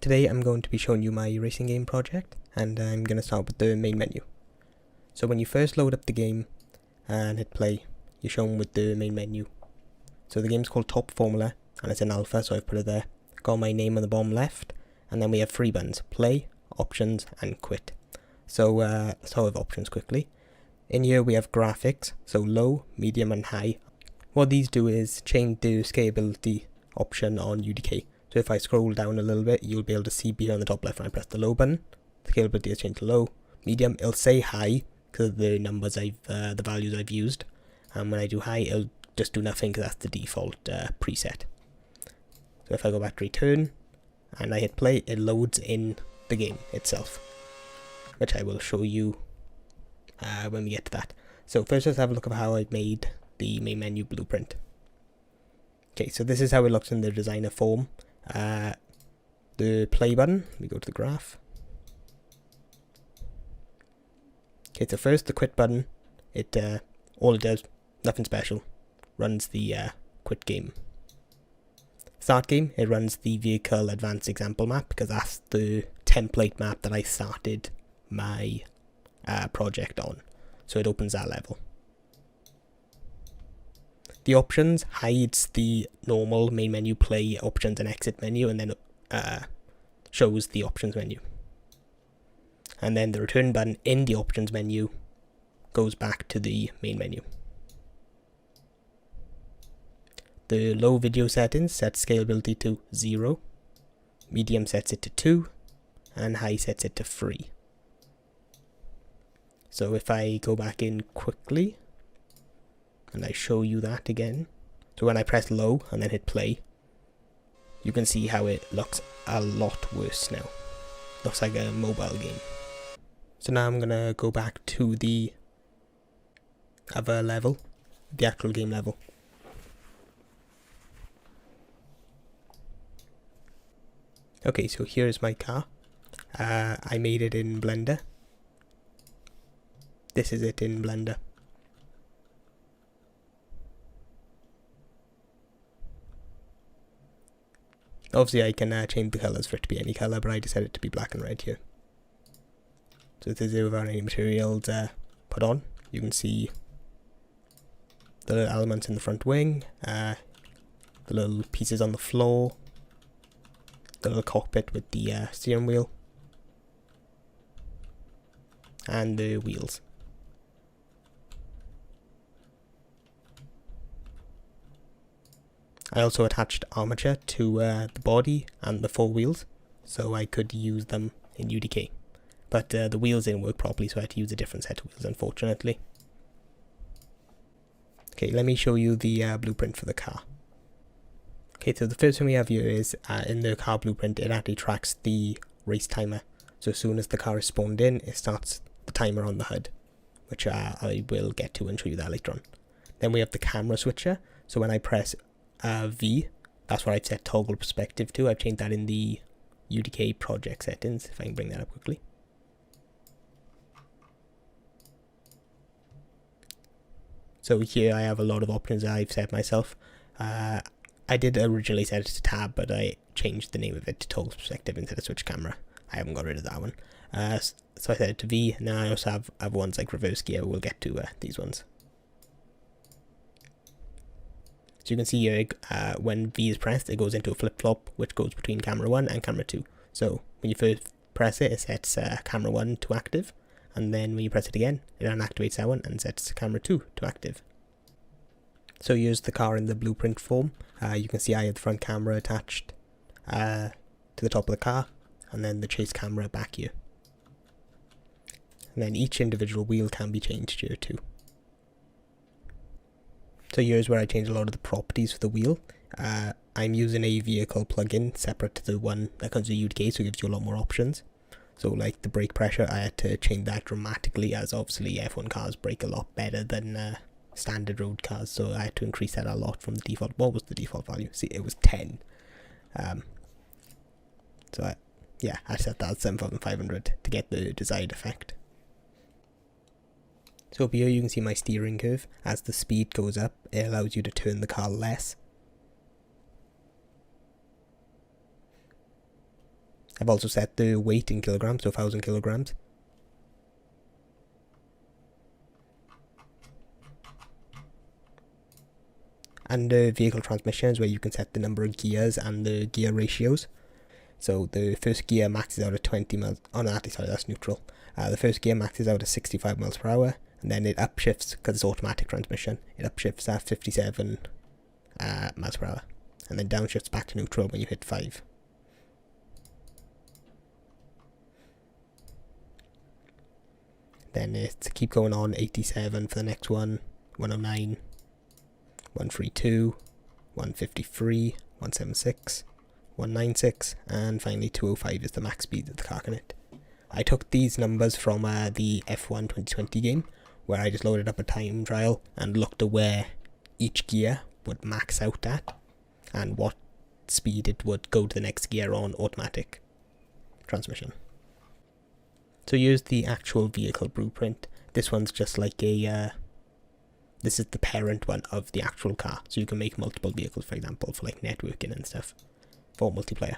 Today I'm going to be showing you my racing game project, and I'm going to start with the main menu. So when you first load up the game and hit play, you're shown with the main menu. So the game's called Top Formula and it's in alpha, so I've put it there. Got my name on the bottom left, and then we have three buttons: play, options and quit. So let's start with options quickly. In here we have graphics, so low, medium and high. What these do is change the scalability option on UDK. So if I scroll down a little bit, you'll be able to see here on the top left when I press the low button, the scalability is changed to low. Medium, it'll say high because of the numbers the values I've used. And when I do high, it'll just do nothing because that's the default preset. So if I go back to return and I hit play, it loads in the game itself, which I will show you when we get to that. So first let's have a look at how I've made the main menu blueprint. Okay, so this is how it looks in the designer form. The play button, we go to the graph. Okay, so first the quit button, all it does, nothing special, runs the quit game. Start game, it runs the vehicle advanced example map because that's the template map that I started my project on, so it opens that level. The options hides the normal main menu play options and exit menu, and then shows the options menu. And then the return button in the options menu goes back to the main menu. The low video settings set scalability to 0, medium sets it to 2, and high sets it to 3. So if I go back in quickly and I show you that again, so when I press low and then hit play, you can see how it looks a lot worse now. Looks like a mobile game. So now I'm gonna go back to the other level, the actual game level. Okay, so here's my car. I made it in Blender. This is it in Blender. Obviously I can change the colours for it to be any colour, but I decided it to be black and red here. So this is without any materials put on. You can see the little elements in the front wing, the little pieces on the floor, the little cockpit with the steering wheel, and the wheels. I also attached armature to the body and the four wheels, so I could use them in UDK. But the wheels didn't work properly, so I had to use a different set of wheels, unfortunately. Okay, let me show you the blueprint for the car. Okay, so the first thing we have here is, in the car blueprint, it actually tracks the race timer. So as soon as the car is spawned in, it starts the timer on the HUD, which I will get to and show you that later on. Then we have the camera switcher, so when I press V, that's what I've set toggle perspective to. I've changed that in the UDK project settings, if I can bring that up quickly. So here I have a lot of options that I've set myself. I did originally set it to tab, but I changed the name of it to toggle perspective instead of switch camera. I haven't got rid of that one. So I set it to V. Now I also have other ones like reverse gear. We'll get to these ones. So you can see here, when V is pressed, it goes into a flip-flop, which goes between camera 1 and camera 2. So when you first press it, it sets camera 1 to active, and then when you press it again, it unactivates that one and sets camera 2 to active. So here's the car in the blueprint form. You can see I have the front camera attached to the top of the car, and then the chase camera back here. And then each individual wheel can be changed here too. So here's where I change a lot of the properties for the wheel. I'm using a vehicle plugin separate to the one that comes with UDK, so it gives you a lot more options. So like the brake pressure, I had to change that dramatically, as obviously F1 cars brake a lot better than standard road cars, so I had to increase that a lot from the default. What was the default value? See, it was 10. So I set that at 7,500 to get the desired effect. So up here you can see my steering curve. As the speed goes up, it allows you to turn the car less. I've also set the weight in kilograms, so 1000 kilograms. And the vehicle transmission is where you can set the number of gears and the gear ratios. So the first gear maxes out at 20 miles. Oh no, sorry, that's neutral. The first gear maxes out at 65 miles per hour, and then it upshifts, because it's automatic transmission, it upshifts at 57 miles per hour, and then downshifts back to neutral when you hit 5. Then it's keep going on, 87 for the next one, 109, 132, 153, 176, 196, and finally 205 is the max speed that the car can hit. I took these numbers from the F1 2020 game, where I just loaded up a time trial and looked at where each gear would max out at, and what speed it would go to the next gear on automatic transmission. So here's the actual vehicle blueprint. This one's just like a, this is the parent one of the actual car. So you can make multiple vehicles, for example, for like networking and stuff, for multiplayer.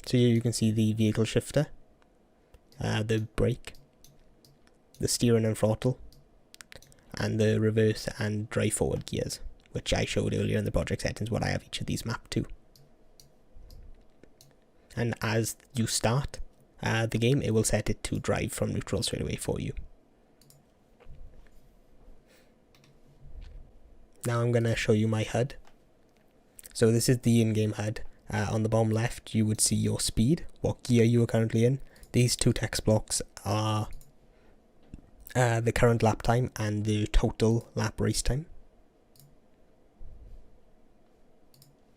So here you can see the vehicle shifter, the brake, the steering and throttle, and the reverse and drive forward gears, which I showed earlier in the project settings what I have each of these mapped to. And as you start the game, it will set it to drive from neutral straight away for you. Now I'm going to show you my HUD. So this is the in-game HUD. On the bottom left you would see your speed, what gear you are currently in. These two text blocks are the current lap time and the total lap race time.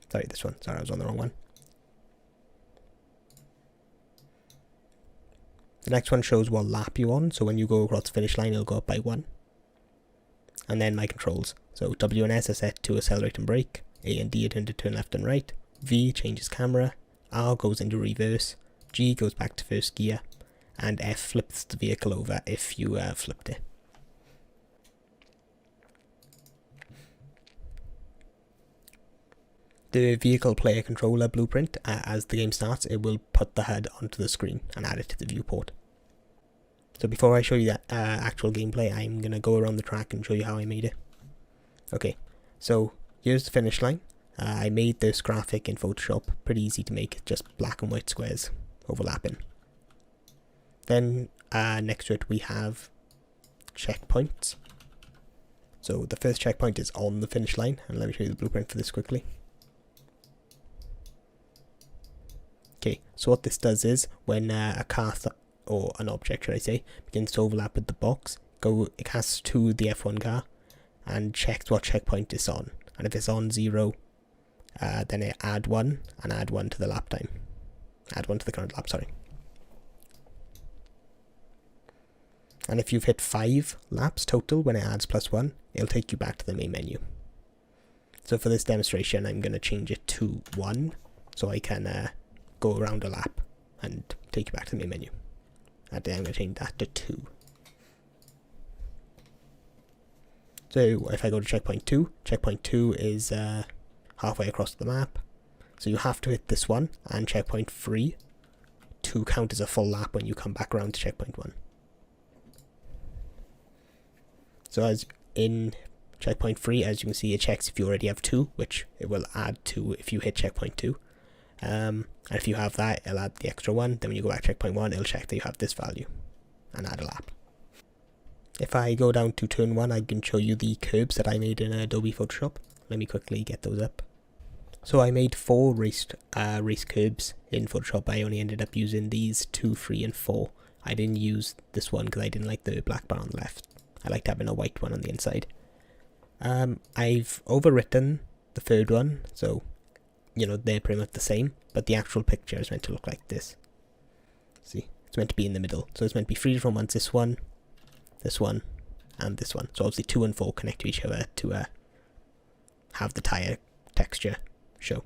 Sorry, this one. Sorry, I was on the wrong one. The next one shows what lap you're on, so when you go across the finish line it'll go up by 1. And then my controls. So W and S are set to accelerate and brake, A and D are turned to turn left and right, V changes camera, R goes into reverse, G goes back to first gear, and F flips the vehicle over if you flipped it. The vehicle player controller blueprint, as the game starts, it will put the HUD onto the screen and add it to the viewport. So before I show you that actual gameplay, I'm going to go around the track and show you how I made it. Okay, so here's the finish line. I made this graphic in Photoshop, pretty easy to make, just black and white squares overlapping. Then next to it we have checkpoints. So the first checkpoint is on the finish line, and let me show you the blueprint for this quickly. Okay, so what this does is, when a car, or an object should I say, begins to overlap with the box, it casts to the F1 car and checks what checkpoint it's on. And if it's on 0, then it add 1 and add 1 to the lap time. Add 1 to the current lap, sorry. And if you've hit 5 laps total when it adds +1, it'll take you back to the main menu. So for this demonstration, I'm going to change it to 1, so I can go around a lap and take you back to the main menu. And then I'm going to change that to 2. So if I go to checkpoint 2 is halfway across the map. So you have to hit this one and checkpoint 3 to count as a full lap when you come back around to checkpoint 1. So as in checkpoint 3, as you can see, it checks if you already have 2, which it will add to if you hit checkpoint 2. And if you have that, it'll add the extra 1. Then when you go back to checkpoint 1, it'll check that you have this value and add a lap. If I go down to turn 1, I can show you the curbs that I made in Adobe Photoshop. Let me quickly get those up. So I made 4 race curbs in Photoshop. I only ended up using these 2, 3, and 4. I didn't use this one because I didn't like the black bar on the left. I liked having a white one on the inside. I've overwritten the third one, so you know they're pretty much the same, but the actual picture is meant to look like this. See, it's meant to be in the middle, so it's meant to be 3 different ones. This one, and this one. So obviously 2 and 4 connect to each other to have the tire texture show.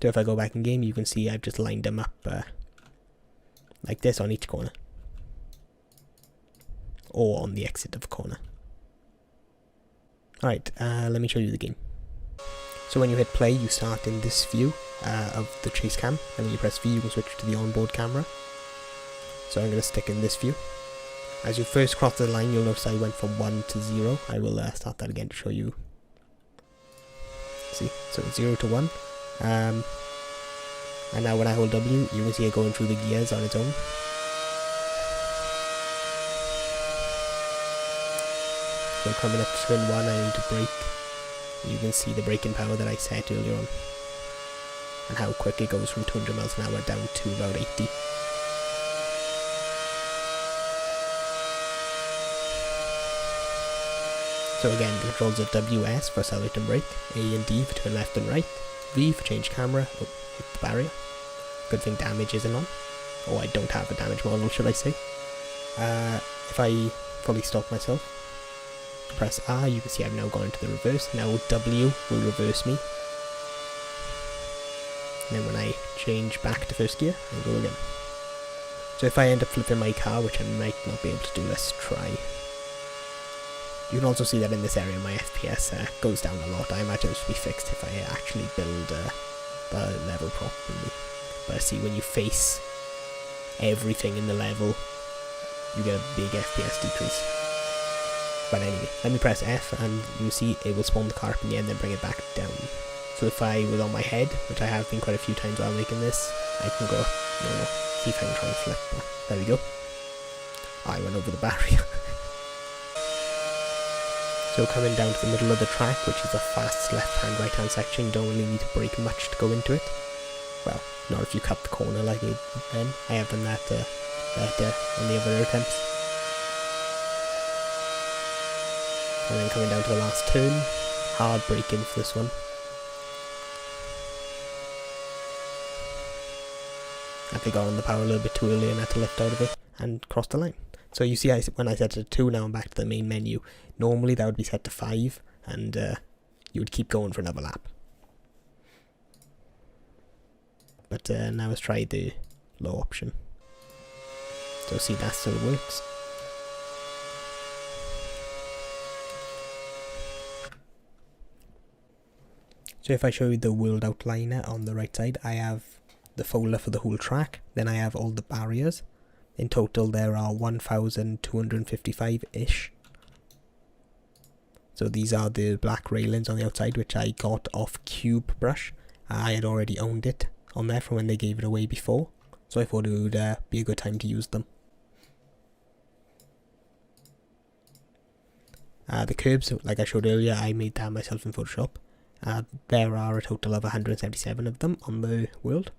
So if I go back in game, you can see I've just lined them up like this on each corner, or on the exit of a corner. Alright, let me show you the game. So when you hit play, you start in this view, of the chase cam, and when you press V you can switch to the onboard camera. So I'm going to stick in this view. As you first cross the line, you'll notice I went from 1 to 0. I will start that again to show you. See, so 0 to 1. And now when I hold W, you can see it going through the gears on its own. So coming up to turn 1, I need to brake. You can see the braking power that I set earlier on, and how quick it goes from 200 miles an hour down to about 80. So again, the controls are WS for accelerate and brake, A and D for turn left and right, V for change camera, oh, hit the barrier. Good thing damage isn't on. Oh, I don't have a damage model, should I say. If I fully stop myself, press R, you can see I've now gone into the reverse. Now W will reverse me. And then when I change back to first gear, I'll go again. So if I end up flipping my car, which I might not be able to do, let's try. You can also see that in this area my FPS goes down a lot. I imagine this will be fixed if I actually build the level properly. But see, when you face everything in the level, you get a big FPS decrease. But anyway, let me press F and you see it will spawn the car up in the end and then bring it back down. So if I was on my head, which I have been quite a few times while making this, I can go normal. See if I can try and flip. There we go. Oh, I went over the barrier. So coming down to the middle of the track, which is a fast left-hand, right-hand section, you don't really need to brake much to go into it. Well, not if you cut the corner like I did then. I have done that better on the other attempts. And then coming down to the last turn, hard braking for this one. I think I got on the power a little bit too early and had to lift out of it and cross the line. So you see when I set it to 2, now I'm back to the main menu. Normally that would be set to 5 and you would keep going for another lap. But now let's try the low option. So see, that still works. So if I show you the world outliner on the right side, I have the folder for the whole track, then I have all the barriers. In total there are 1,255-ish. So these are the black railings on the outside, which I got off Cube Brush. I had already owned it on there from when they gave it away before, so I thought it would be a good time to use them. The curbs, like I showed earlier, I made that myself in Photoshop. There are a total of 177 of them on the world.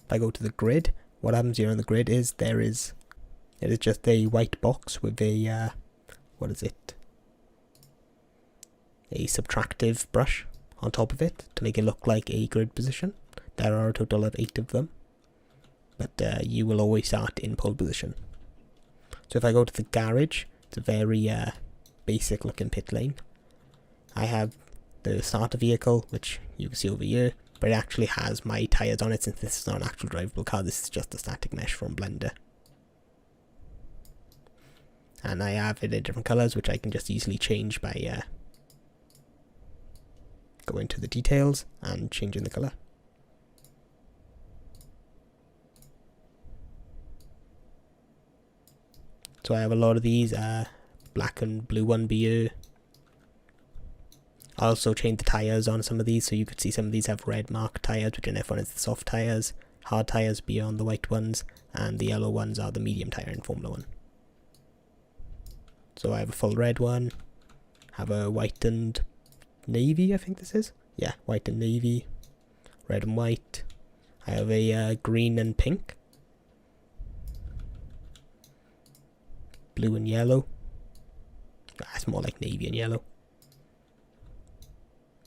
If I go to the grid, what happens here on the grid is it is just a white box with a what is it? A subtractive brush on top of it to make it look like a grid position. There are a total of 8 of them, but you will always start in pole position. So if I go to the garage, it's a very basic looking pit lane. I have the starter vehicle, which you can see over here, but it actually has my tyres on it since this is not an actual drivable car, this is just a static mesh from Blender. And I have it in different colours, which I can just easily change by going to the details and changing the colour. So I have a lot of these, black and blue one here. I also changed the tyres on some of these, so you could see some of these have red marked tyres, which in F1 is the soft tyres, hard tyres beyond the white ones, and the yellow ones are the medium tyre in Formula 1. So I have a full red one, have a white and navy, I think this is. Yeah, white and navy, red and white. I have a green and pink, blue and yellow. That's more like navy and yellow.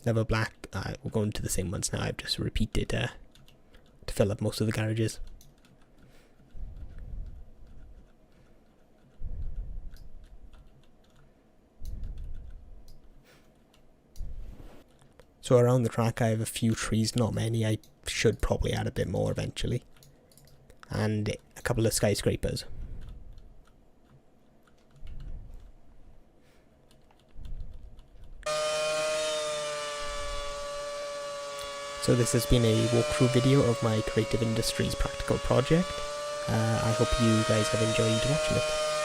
Another black. We're going to the same ones now. I've just repeated to fill up most of the garages. So around the track I have a few trees, not many. I should probably add a bit more eventually. And a couple of skyscrapers. So this has been a walkthrough video of my Creative Industries practical project. I hope you guys have enjoyed watching it.